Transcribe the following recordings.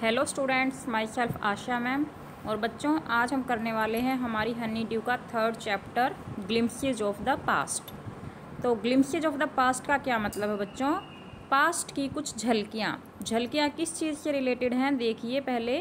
Hello students, my self Asha ma'am. और बच्चों, आज हम करने वाले हैं हमारी हनी ड्यू का 3rd chapter glimpses of the past. तो ग्लिम्पसेस ऑफ द पास्ट का क्या मतलब है बच्चों? पास्ट की कुछ झलकियाँ। झलकियाँ किस चीज़ से रिलेटेड हैं? देखिए पहले,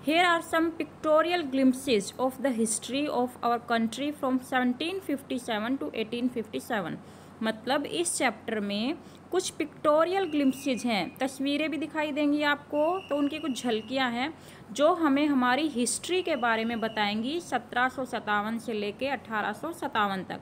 here are some pictorial glimpses of the history of our country from 1757 to 1857। मतलब इस चैप्टर में कुछ पिक्टोरियल ग्लिम्पसेज हैं, तस्वीरें भी दिखाई देंगी आपको, तो उनकी कुछ झलकियां हैं जो हमें हमारी हिस्ट्री के बारे में बताएंगी 1757 से लेके 1857 तक।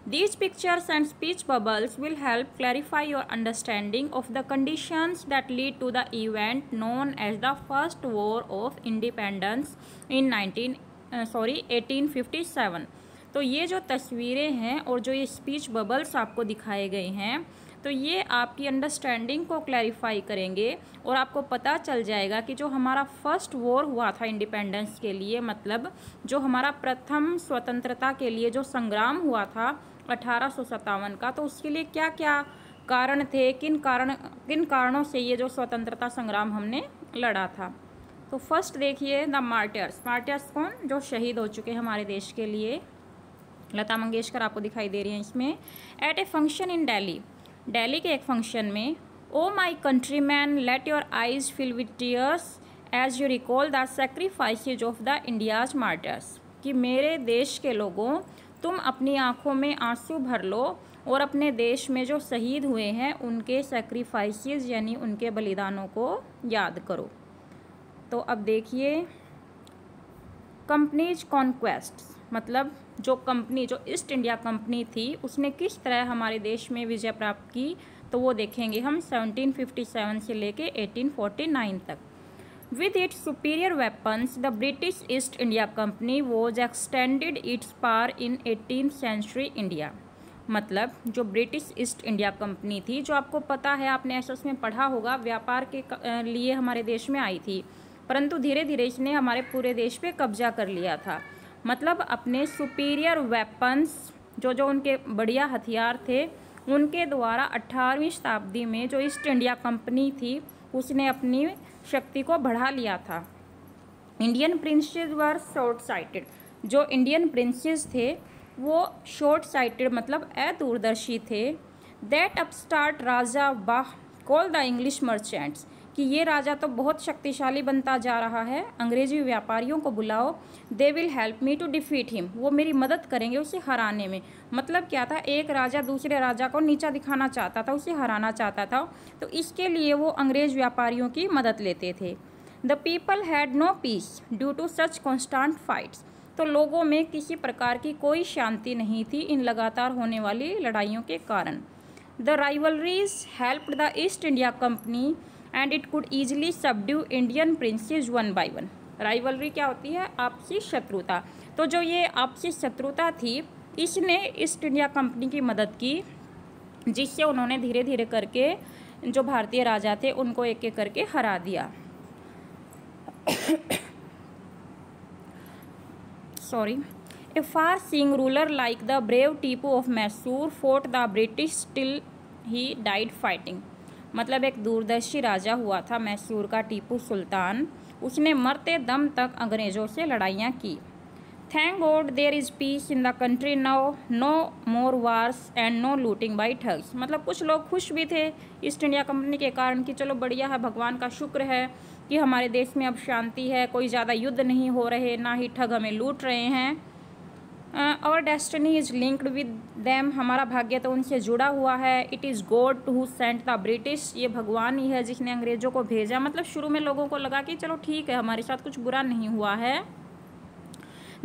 These pictures and speech bubbles will help clarify your understanding of the conditions that lead to the event known as the First War of Independence in 1857। तो ये जो तस्वीरें हैं और जो ये स्पीच बबल्स आपको दिखाए गए हैं, तो ये आपकी अंडरस्टैंडिंग को क्लैरिफाई करेंगे और आपको पता चल जाएगा कि जो हमारा फर्स्ट वॉर हुआ था इंडिपेंडेंस के लिए, मतलब जो हमारा प्रथम स्वतंत्रता के लिए जो संग्राम हुआ था 1857 का, तो उसके लिए क्या क्या कारण थे, किन कारणों से ये जो स्वतंत्रता संग्राम हमने लड़ा था। तो फर्स्ट देखिए, द मार्टियर्स। मार्टियर्स कौन? जो शहीद हो चुके हैं हमारे देश के लिए। लता मंगेशकर आपको दिखाई दे रही हैं इसमें। At a function in Delhi के एक फंक्शन में, O my country man, let your eyes fill with tears as you recall the sacrifices of the India's martyrs. कि मेरे देश के लोगों, तुम अपनी आंखों में आंसू भर लो और अपने देश में जो शहीद हुए हैं उनके सेक्रीफाइसेज यानी उनके बलिदानों को याद करो। तो अब देखिए, कंपनीज कॉन्क्वेस्ट, मतलब जो ईस्ट इंडिया कंपनी थी उसने किस तरह हमारे देश में विजय प्राप्त की, तो वो देखेंगे हम 1757 से लेके 1849 तक। With its superior weapons, the British East India Company was extended its power in 18th century India. मतलब जो ब्रिटिश ईस्ट इंडिया कंपनी थी, जो आपको पता है, आपने एसएस में पढ़ा होगा, व्यापार के लिए हमारे देश में आई थी, परंतु धीरे धीरे इसने हमारे पूरे देश पे कब्जा कर लिया था। मतलब अपने सुपीरियर वेपन्स, जो उनके बढ़िया हथियार थे, उनके द्वारा 18वीं शताब्दी में जो ईस्ट इंडिया कंपनी थी उसने अपनी शक्ति को बढ़ा लिया था। इंडियन प्रिंसेस वर शॉर्ट साइटेड। जो इंडियन प्रिंसेस थे वो शॉर्ट साइटेड मतलब अदूरदर्शी थे। दैट अपस्टार्ट राजा बाह कॉल द इंग्लिश मर्चेंट्स। कि ये राजा तो बहुत शक्तिशाली बनता जा रहा है, अंग्रेजी व्यापारियों को बुलाओ। They will help me to defeat him. वो मेरी मदद करेंगे उसे हराने में। मतलब क्या था, एक राजा दूसरे राजा को नीचा दिखाना चाहता था, उसे हराना चाहता था, तो इसके लिए वो अंग्रेज व्यापारियों की मदद लेते थे। The people had no peace due to such constant fights. तो लोगों में किसी प्रकार की कोई शांति नहीं थी इन लगातार होने वाली लड़ाइयों के कारण। The rivalries helped the East India company and it could easily subdue Indian princess one by one. Rivalry क्या होती है? आपसी शत्रुता। तो जो ये आपसी शत्रुता थी, इसने ईस्ट इंडिया कंपनी की मदद की, जिससे उन्होंने धीरे धीरे करके जो भारतीय राजा थे उनको एक एक करके हरा दिया। Sorry. A far seeing ruler like the brave Tipu of Mysore fort the British till he died fighting. मतलब एक दूरदर्शी राजा हुआ था मैसूर का टीपू सुल्तान, उसने मरते दम तक अंग्रेज़ों से लड़ाइयाँ की। Thank God there is peace in the country now, no more wars and no looting by thugs. मतलब कुछ लोग खुश भी थे ईस्ट इंडिया कंपनी के कारण कि चलो बढ़िया है, भगवान का शुक्र है कि हमारे देश में अब शांति है, कोई ज़्यादा युद्ध नहीं हो रहे, ना ही ठग हमें लूट रहे हैं। और destiny is linked with them. हमारा भाग्य तो उनसे जुड़ा हुआ है। It is God who sent the British. ये भगवान ही है जिसने अंग्रेज़ों को भेजा। मतलब शुरू में लोगों को लगा कि चलो ठीक है, हमारे साथ कुछ बुरा नहीं हुआ है।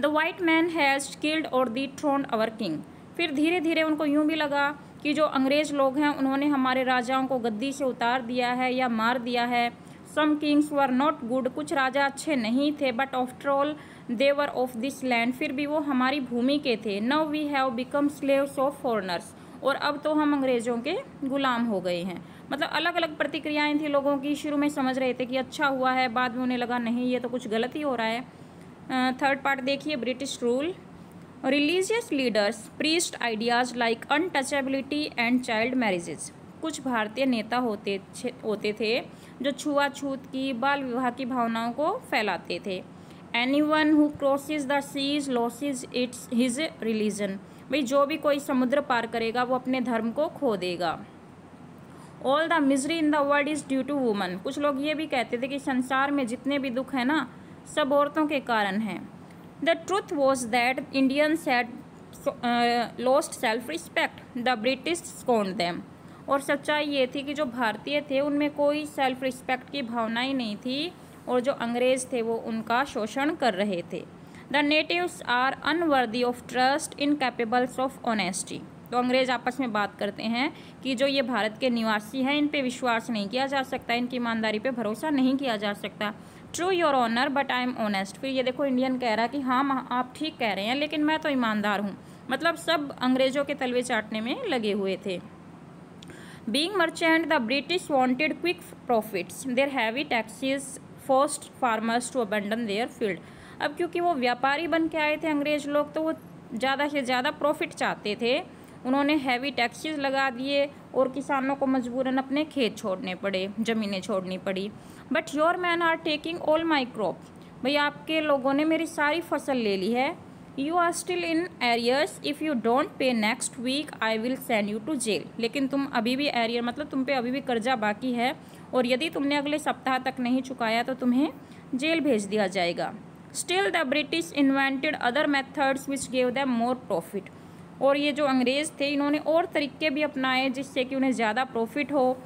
The white man has killed और दी थ्रोन अवर किंग। फिर धीरे धीरे उनको यूँ भी लगा कि जो अंग्रेज़ लोग हैं उन्होंने हमारे राजाओं को गद्दी से उतार दिया है या मार दिया है। Some kings were not good. कुछ राजा अच्छे नहीं थे, but after all they were of this land. फिर भी वो हमारी भूमि के थे। Now we have become slaves of foreigners. और अब तो हम अंग्रेज़ों के गुलाम हो गए हैं। मतलब अलग अलग प्रतिक्रियाएं थी लोगों की। शुरू में समझ रहे थे कि अच्छा हुआ है, बाद में उन्हें लगा नहीं, ये तो कुछ गलत ही हो रहा है। थर्ड पार्ट देखिए, British rule. Religious leaders preached ideas like untouchability and child marriages. कुछ भारतीय नेता होते थे जो छुआछूत की, बाल विवाह की भावनाओं को फैलाते थे। Anyone who crosses the seas loses its his religion, भाई जो भी कोई समुद्र पार करेगा वो अपने धर्म को खो देगा। All the misery in the world is due to woman, कुछ लोग ये भी कहते थे कि संसार में जितने भी दुख है ना सब औरतों के कारण हैं। The truth was that Indians had lost self respect, the British scorned them, और सच्चाई ये थी कि जो भारतीय थे उनमें कोई सेल्फ रिस्पेक्ट की भावना ही नहीं थी और जो अंग्रेज़ थे वो उनका शोषण कर रहे थे। The natives are unworthy of trust, incapables of honesty, तो अंग्रेज़ आपस में बात करते हैं कि जो ये भारत के निवासी हैं इन पे विश्वास नहीं किया जा सकता, इनकी ईमानदारी पे भरोसा नहीं किया जा सकता। True your honour but I am honest, फिर ये देखो इंडियन कह रहा है कि हाँ आप ठीक कह रहे हैं लेकिन मैं तो ईमानदार हूँ, मतलब सब अंग्रेज़ों के तलवे चाटने में लगे हुए थे। Being merchant the British wanted quick profits, their heavy taxes forced farmers to abandon their field, अब क्योंकि वो व्यापारी बन के आए थे अंग्रेज़ लोग तो वो ज़्यादा से ज़्यादा प्रॉफिट चाहते थे, उन्होंने हैवी टैक्सेस लगा दिए और किसानों को मजबूरन अपने खेत छोड़ने पड़े, ज़मीनें छोड़नी पड़ी। But your man are taking all my crop, भाई आपके लोगों ने मेरी सारी फसल ले ली है। You are still in arrears, if you don't pay next week I will send you to jail, लेकिन तुम अभी भी एरियर मतलब तुम पे अभी भी कर्जा बाकी है और यदि तुमने अगले सप्ताह तक नहीं चुकाया तो तुम्हें जेल भेज दिया जाएगा। Still the British invented other methods which gave them more profit, और ये जो अंग्रेज़ थे इन्होंने और तरीके भी अपनाए जिससे कि उन्हें ज़्यादा प्रॉफिट हो।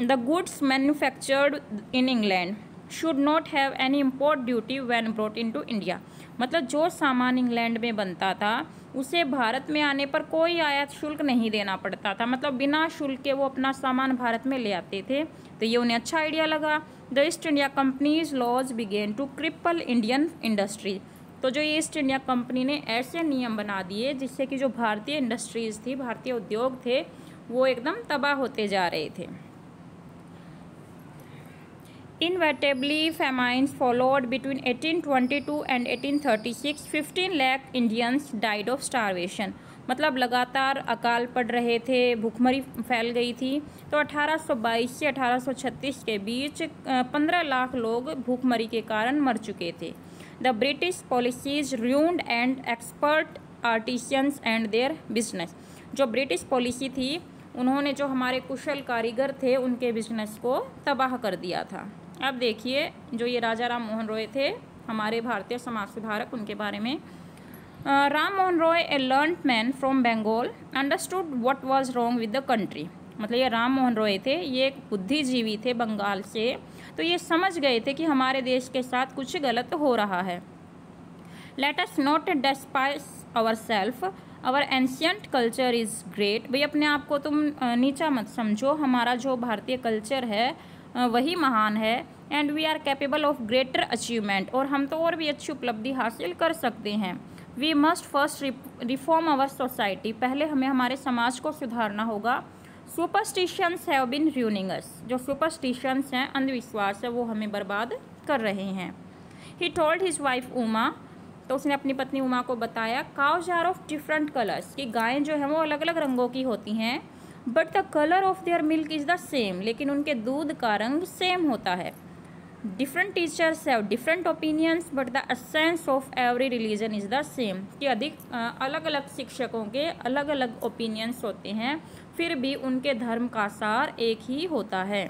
The goods manufactured in England should not have any import duty when brought into India, मतलब जो सामान इंग्लैंड में बनता था उसे भारत में आने पर कोई आयात शुल्क नहीं देना पड़ता था, मतलब बिना शुल्क के वो अपना सामान भारत में ले आते थे, तो ये उन्हें अच्छा आइडिया लगा। The East India Company's laws began to cripple Indian industry, तो जो ईस्ट इंडिया कंपनी ने ऐसे नियम बना दिए जिससे कि जो भारतीय इंडस्ट्रीज़ थी, भारतीय उद्योग थे, वो एकदम तबाह होते जा रहे थे। Inevitably, famines followed between 1822 and 1836. 15 lakh Indians died of starvation, मतलब लगातार अकाल पड़ रहे थे, भूखमरी फैल गई थी, तो 1822 से 1836 के बीच 15 लाख लोग भूखमरी के कारण मर चुके थे। The British policies ruined and expert artisans and their business, जो ब्रिटिश पॉलिसी थी उन्होंने जो हमारे कुशल कारीगर थे उनके बिजनेस को तबाह कर दिया था। अब देखिए जो ये राजा राम मोहन रॉय थे हमारे भारतीय समाज सुधारक, उनके बारे में। Ram Mohan Roy a learned man from Bengal understood what was wrong with the country, मतलब ये राम मोहन रॉय थे, ये एक बुद्धिजीवी थे बंगाल से, तो ये समझ गए थे कि हमारे देश के साथ कुछ गलत हो रहा है। Let us not despise our self, our ancient culture is great, भाई अपने आप को तुम नीचा मत समझो, हमारा जो भारतीय कल्चर है वही महान है। And we are capable of greater achievement, और हम तो और भी अच्छी उपलब्धि हासिल कर सकते हैं। We must first reform our society, पहले हमें हमारे समाज को सुधारना होगा। Superstitions have been ruining us, जो सुपरस्टिशंस हैं, अंधविश्वास है, वो हमें बर्बाद कर रहे हैं। He told his wife Uma, तो उसने अपनी पत्नी उमा को बताया, cows are of different colours, कि गायें जो हैं वो अलग अलग रंगों की होती हैं, but the colour of their milk is the same, लेकिन उनके दूध का रंग सेम होता है। Different teachers have different opinions but the essence of every religion is the same, कि अलग अलग शिक्षकों के अलग अलग ओपिनियंस होते हैं, फिर भी उनके धर्म का सार एक ही होता है।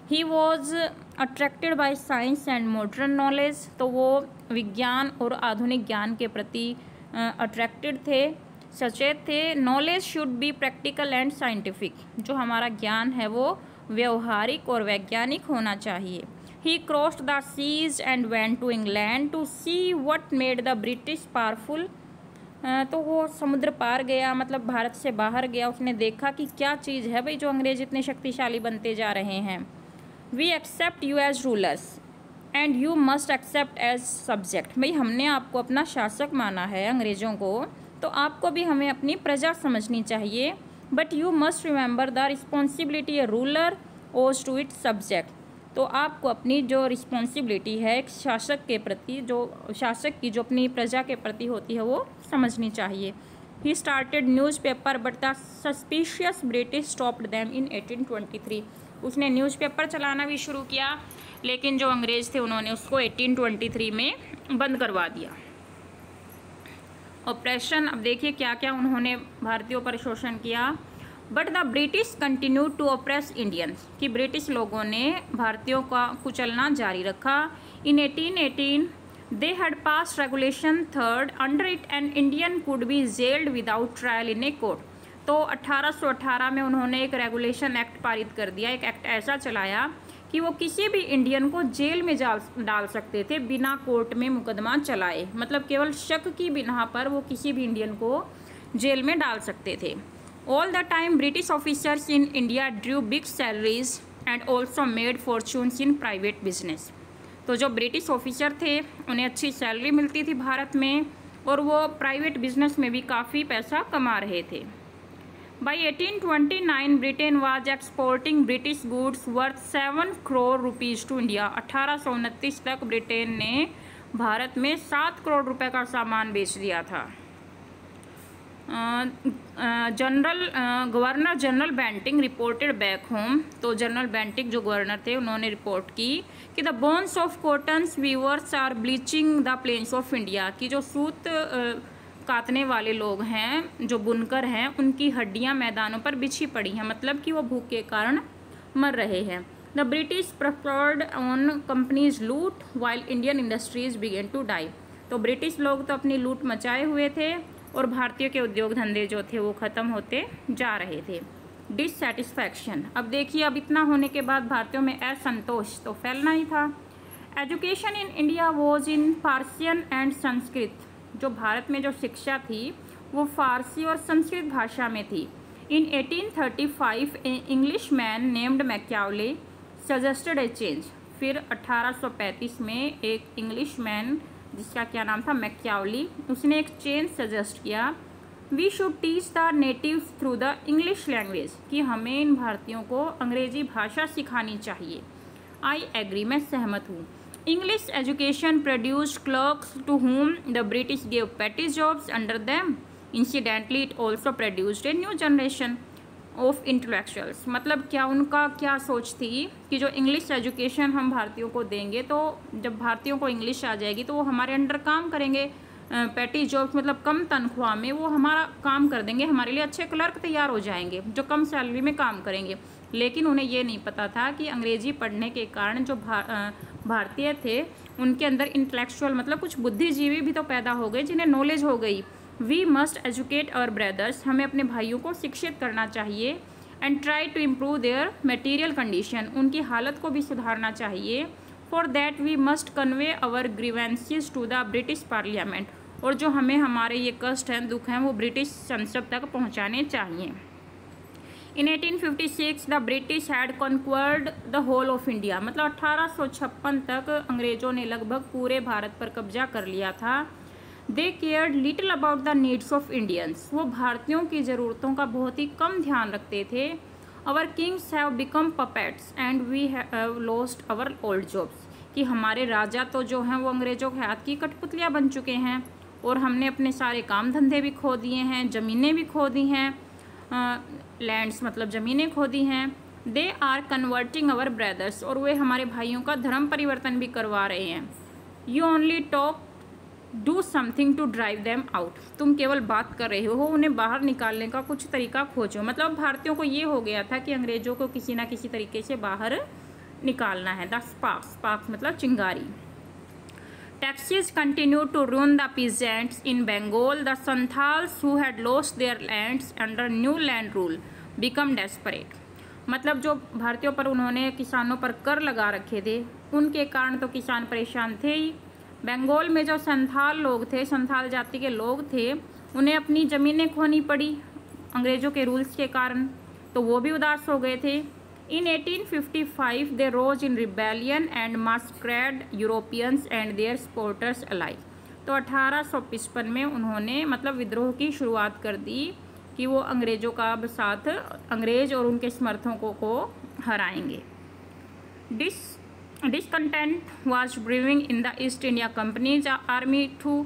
He was attracted by science and modern knowledge, तो वो विज्ञान और आधुनिक ज्ञान के प्रति अट्रैक्टेड थे, सचेत थे। Knowledge should be practical and scientific, जो हमारा ज्ञान है वो व्यवहारिक और वैज्ञानिक होना चाहिए। He crossed the seas and went to England to see what made the British powerful, तो वो समुद्र पार गया, मतलब भारत से बाहर गया, उसने देखा कि क्या चीज़ है भाई जो अंग्रेज इतने शक्तिशाली बनते जा रहे हैं। We accept you as rulers and you must accept as subject, भाई हमने आपको अपना शासक माना है अंग्रेज़ों को, तो आपको भी हमें अपनी प्रजा समझनी चाहिए। But you must remember the responsibility A ruler ओज टू इट्स सब्जेक्ट, तो आपको अपनी जो रिस्पॉन्सिबिलिटी है एक शासक के प्रति, जो शासक की जो अपनी प्रजा के प्रति होती है वो समझनी चाहिए। He started newspaper but the suspicious British stopped them in 1823। उसने न्यूज़पेपर चलाना भी शुरू किया, लेकिन जो अंग्रेज़ थे उन्होंने उसको 1823 में बंद करवा दिया। ऑपरेशन, अब देखिए क्या क्या उन्होंने भारतीयों पर शोषण किया। But the British continue to oppress Indians, कि ब्रिटिश लोगों ने भारतीयों का कुचलना जारी रखा। In 1818 they had pass regulation third under it an Indian could be jailed without trial in a court. तो 1818 में उन्होंने एक रेगुलेशन एक्ट पारित कर दिया, एक एक्ट ऐसा चलाया कि वो किसी भी इंडियन को जेल में डाल सकते थे बिना कोर्ट में मुकदमा चलाए। मतलब केवल शक की बिना पर वो किसी भी इंडियन को जेल में डाल सकते थे। All the time British officers in India Drew big salaries and also made fortunes in private business. तो जो ब्रिटिश ऑफिसर थे उन्हें अच्छी सैलरी मिलती थी भारत में, और वो प्राइवेट बिजनेस में भी काफ़ी पैसा कमा रहे थे। By 1829 Britain was exporting British goods worth 7 crore rupees to India. 1829 तक ब्रिटेन ने भारत में 7 करोड़ रुपए का सामान बेच दिया था। Governor general Bentinck reported back home. तो जनरल बेंटिंग जो गवर्नर थे उन्होंने रिपोर्ट की कि the bones of cottons weavers are bleaching the plains of India, कि जो सूत काटने वाले लोग हैं, जो बुनकर हैं, उनकी हड्डियां मैदानों पर बिछी पड़ी हैं, मतलब कि वो भूख के कारण मर रहे हैं। The British preferred on companies loot while Indian industries began to die. तो ब्रिटिश लोग तो अपनी लूट मचाए हुए थे और भारतीयों के उद्योग धंधे जो थे वो ख़त्म होते जा रहे थे। डिससेटिस्फैक्शन, अब देखिए अब इतना होने के बाद भारतीयों में असंतोष तो फैलना ही था। Education in India was in Persian and Sanskrit. जो भारत में जो शिक्षा थी वो फारसी और संस्कृत भाषा में थी। In 1835 a English man named Macaulay suggested a change. फिर 1835 में एक इंग्लिश मैन जिसका क्या नाम था, मैक्यावली, उसने एक चेंज सजेस्ट किया। We should teach the natives through the English language, कि हमें इन भारतीयों को अंग्रेजी भाषा सिखानी चाहिए। आई एग्री, मैं सहमत हूँ। English education produced clerks to whom the British gave petty jobs under them. Incidentally it also produced a new generation of intellectuals. मतलब क्या उनका क्या सोच थी कि जो इंग्लिश एजुकेशन हम भारतीयों को देंगे, तो जब भारतीयों को इंग्लिश आ जाएगी तो वो हमारे अंडर काम करेंगे, पैटी जॉब्स मतलब कम तनख्वाह में वो हमारा काम कर देंगे, हमारे लिए अच्छे क्लर्क तैयार हो जाएंगे जो कम सैलरी में काम करेंगे। लेकिन उन्हें ये नहीं पता था कि अंग्रेजी पढ़ने के कारण जो भारतीय थे उनके अंदर इंटेलेक्चुअल मतलब कुछ बुद्धिजीवी भी तो पैदा हो गए जिन्हें नॉलेज हो गई। We must educate our brothers, हमें अपने भाइयों को शिक्षित करना चाहिए। And try to improve their material condition, उनकी हालत को भी सुधारना चाहिए। For that we must convey our grievances to the British parliament, और जो हमें हमारे ये कष्ट हैं, दुख हैं, वो ब्रिटिश संसद तक पहुंचाने चाहिए। In 1856 the British had conquered the whole of India. मतलब 1856 तक अंग्रेज़ों ने लगभग पूरे भारत पर कब्जा कर लिया था। They cared little about the needs of Indians, वो भारतीयों की ज़रूरतों का बहुत ही कम ध्यान रखते थे। Our kings have become puppets and we have lost our old jobs, कि हमारे राजा तो जो हैं वो अंग्रेज़ों के हाथ की कठपुतलियाँ बन चुके हैं और हमने अपने सारे काम धंधे भी खो दिए हैं, ज़मीनें भी खो दी हैं, लैंड्स मतलब ज़मीनें खो दी हैं। They are converting our brothers, और वे हमारे भाइयों का धर्म परिवर्तन भी करवा रहे हैं। You only talk do something to drive them out, तुम केवल बात कर रहे हो, उन्हें बाहर निकालने का कुछ तरीका खोजो। मतलब भारतीयों को ये हो गया था कि अंग्रेज़ों को किसी ना किसी तरीके से बाहर निकालना है। द स्पार्क्स मतलब चिंगारी। Taxes continue to ruin the peasants in Bengal. The Santals who had lost their lands under new land rule become desperate. मतलब जो भारतीयों पर उन्होंने किसानों पर कर लगा रखे थे उनके कारण तो किसान परेशान थे ही। बंगाल में जो संथाल लोग थे, संथाल जाति के लोग थे, उन्हें अपनी ज़मीनें खोनी पड़ी अंग्रेज़ों के रूल्स के कारण, तो वो भी उदास हो गए थे। In 1855 they rose in rebellion and massacred Europeans and their supporters alike. तो 1855 में उन्होंने मतलब विद्रोह की शुरुआत कर दी कि वो अंग्रेज़ों का साथ, अंग्रेज़ और उनके समर्थकों को हराएंगे। Discontent was brewing in the East India Company. The army to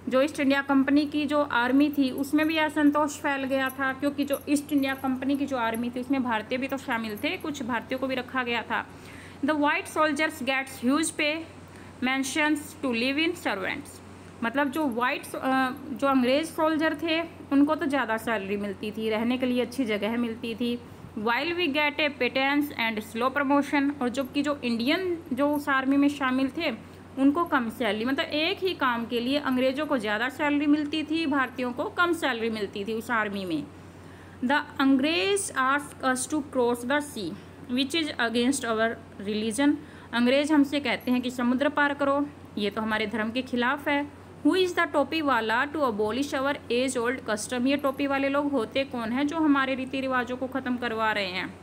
जो ईस्ट इंडिया कंपनी की जो आर्मी थी उसमें भी असंतोष फैल गया था, क्योंकि जो ईस्ट इंडिया कंपनी की जो आर्मी थी उसमें भारतीय भी तो शामिल थे, कुछ भारतीयों को भी रखा गया था। The white soldiers gets huge pay, mansions to live in servants. मतलब जो जो अंग्रेज सोल्जर थे उनको तो ज़्यादा सैलरी मिलती थी, रहने के लिए अच्छी जगह मिलती थी। While we get a pittance and slow promotion, और जबकि जो इंडियन जो उस आर्मी में शामिल थे उनको कम सैलरी, मतलब एक ही काम के लिए अंग्रेज़ों को ज़्यादा सैलरी मिलती थी, भारतीयों को कम सैलरी मिलती थी उस आर्मी में। The Angrez ask us to cross the sea which is against our religion. अंग्रेज हमसे कहते हैं कि समुद्र पार करो, ये तो हमारे धर्म के खिलाफ है। Who is the topi wala to abolish our age old custom. ये टोपी वाले लोग होते कौन हैं जो हमारे रीति रिवाजों को ख़त्म करवा रहे हैं।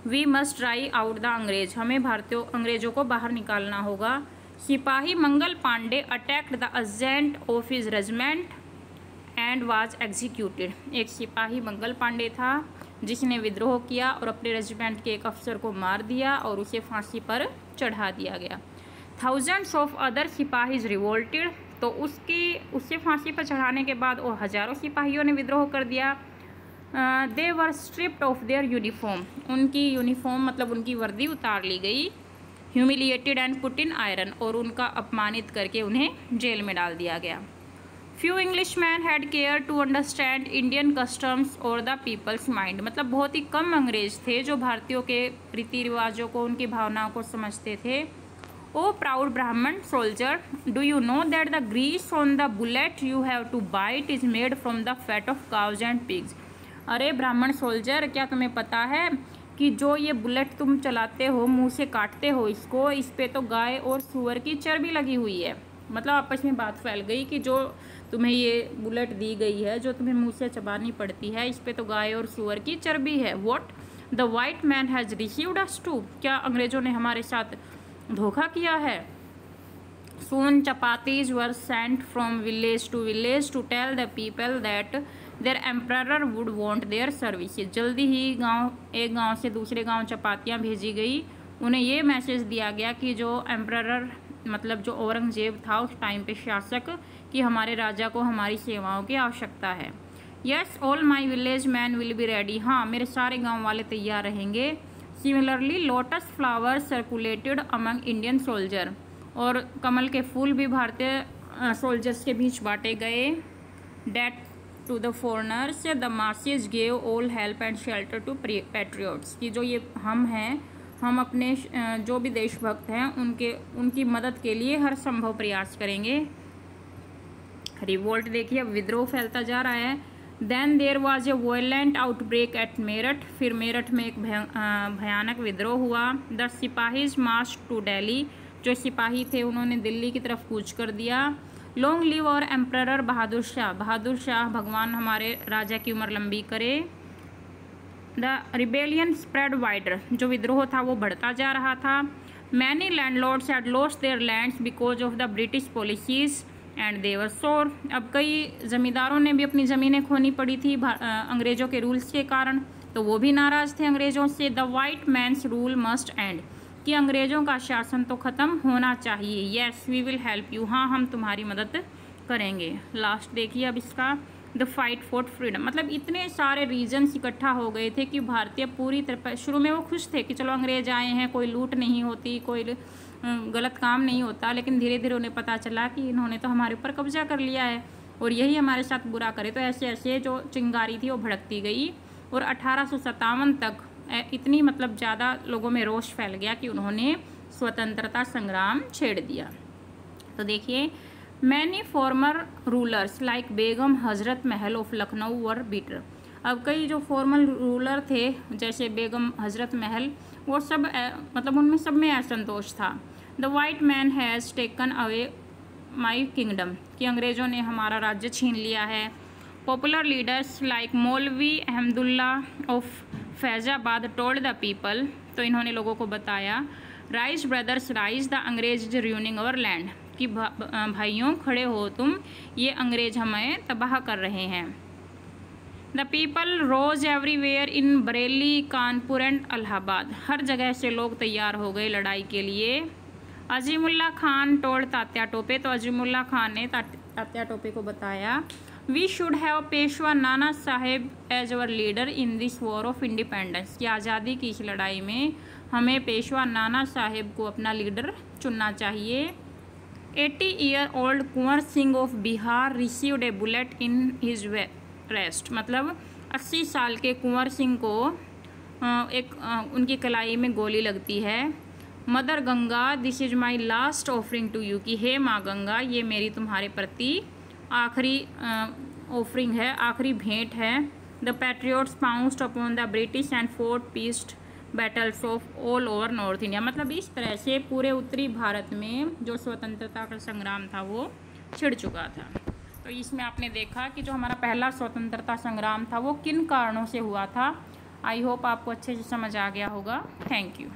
We must drive out the angrez, हमें भारतीयों अंग्रेजों को बाहर निकालना होगा। Sipahi Mangal Pandey attacked the agent of his regiment and was executed. एक सिपाही मंगल पांडे था जिसने विद्रोह किया और अपने रेजिमेंट के एक अफसर को मार दिया और उसे फांसी पर चढ़ा दिया गया। थाउजेंड्स ऑफ अदर सिपाहीज रिवोल्टेड, तो उससे फांसी पर चढ़ाने के बाद और हज़ारों सिपाहियों ने विद्रोह कर दिया। दे वर स्ट्रिप्ड ऑफ देयर यूनिफॉर्म, उनकी यूनिफॉर्म मतलब उनकी वर्दी उतार ली गई। Humiliated and put in iron, और उनका अपमानित करके उन्हें जेल में डाल दिया गया। Few English man had care to understand Indian customs और द पीपल्स माइंड, मतलब बहुत ही कम अंग्रेज थे जो भारतीयों के रीति रिवाजों को, उनकी भावनाओं को समझते थे। O proud Brahmin soldier, do you know that the grease on the bullet you have to bite is made from the fat of cows and pigs. अरे ब्राह्मण सोल्जर, क्या तुम्हें पता है कि जो ये बुलेट तुम चलाते हो, मुंह से काटते हो इसको, इस पे तो गाय और सूअर की चर्बी लगी हुई है। मतलब आपस में बात फैल गई कि जो तुम्हें ये बुलेट दी गई है, जो तुम्हें मुंह से चबानी पड़ती है, इस पे तो गाय और सूअर की चर्बी है। What the white man has received us to, क्या अंग्रेजों ने हमारे साथ धोखा किया है। Soon chapatis were sent from village to village to tell the people that their emperor would want their services। जल्दी ही एक गांव से दूसरे गांव चपातियाँ भेजी गई, उन्हें ये मैसेज दिया गया कि जो एम्परर मतलब जो औरंगजेब था उस टाइम पे शासक, कि हमारे राजा को हमारी सेवाओं की आवश्यकता है। Yes all my village man will be ready, हाँ मेरे सारे गाँव वाले तैयार रहेंगे। Similarly lotus flower circulated among Indian soldier, और कमल के फूल भी भारतीय सोल्जर्स के बीच बांटे गए। Date to the foreigners the masses gave all help and shelter to patriots, कि जो ये हम हैं, हम अपने जो भी देशभक्त हैं उनकी मदद के लिए हर संभव प्रयास करेंगे। रिवोल्ट देखिए, अब विद्रोह फैलता जा रहा है। Then there was a violent outbreak at Meerut, फिर मेरठ में एक भयानक विद्रोह हुआ। The sepoys march to Delhi, जो सिपाही थे उन्होंने दिल्ली की तरफ कूच कर दिया। लॉन्ग लिव और एम्परर बहादुर शाह, बहादुर शाह भगवान हमारे राजा की उम्र लंबी करे। द रिबेलियन स्प्रेड वाइडर, जो विद्रोह था वो बढ़ता जा रहा था। Many landlords had lost their lands because of the British policies and they were sore, अब कई जमींदारों ने भी अपनी ज़मीनें खोनी पड़ी थी अंग्रेज़ों के रूल्स के कारण, तो वो भी नाराज़ थे अंग्रेज़ों से। The white man's rule must end, कि अंग्रेज़ों का शासन तो ख़त्म होना चाहिए। Yes we will help you, हाँ हम तुम्हारी मदद करेंगे। लास्ट देखिए अब इसका, द फाइट फॉर फ्रीडम, मतलब इतने सारे रीजन्स इकट्ठा हो गए थे कि भारतीय पूरी तरह, शुरू में वो खुश थे कि चलो अंग्रेज़ आए हैं, कोई लूट नहीं होती, कोई गलत काम नहीं होता, लेकिन धीरे धीरे उन्हें पता चला कि इन्होंने तो हमारे ऊपर कब्जा कर लिया है और यही हमारे साथ बुरा करे। तो ऐसे ऐसे जो चिंगारी थी वो भड़कती गई और 1857 तक इतनी मतलब ज़्यादा लोगों में रोष फैल गया कि उन्होंने स्वतंत्रता संग्राम छेड़ दिया। तो देखिए, many farmer rulers like Begum Hazrat Mahal of Lucknow were beater, अब कई जो फॉर्मल रूलर थे जैसे बेगम हजरत महल, वो सब मतलब उनमें सब में असंतोष था। The white man has taken away my kingdom, कि अंग्रेज़ों ने हमारा राज्य छीन लिया है। पॉपुलर लीडर्स लाइक मौलवी Ahmadullah of Faizabad told the people, तो इन्होंने लोगों को बताया, राइज ब्रदर्स राइज द अंग्रेज इज रूइनिंग अवर लैंड, कि भाइयों खड़े हो तुम, ये अंग्रेज हमें तबाह कर रहे हैं। The people rose everywhere in Bareilly, Kanpur and Allahabad, हर जगह से लोग तैयार हो गए लड़ाई के लिए। अजीमुल्ला खान टोल्ड तात्या टोपे, तो अजीमुल्ला खान ने तात्या टोपे को बताया, we should have Peshwa Nana Sahib as our leader in this war of independence, कि आज़ादी की इस लड़ाई में हमें पेशवा नाना साहेब को अपना लीडर चुनना चाहिए। 80-year-old Kunwar Singh of Bihar received A bullet in his rest, मतलब 80 साल के कुंवर सिंह को उनकी कलाई में गोली लगती है। Mother Ganga this is my last offering to you, कि हे माँ गंगा, ये मेरी तुम्हारे प्रति आखिरी ऑफरिंग है, आखिरी भेंट है। The patriots pounced upon the British and fort pieced battles of all over north India, मतलब इस तरह से पूरे उत्तरी भारत में जो स्वतंत्रता का संग्राम था वो छिड़ चुका था। तो इसमें आपने देखा कि जो हमारा पहला स्वतंत्रता संग्राम था वो किन कारणों से हुआ था। आई होप आपको अच्छे से समझ आ गया होगा। Thank you.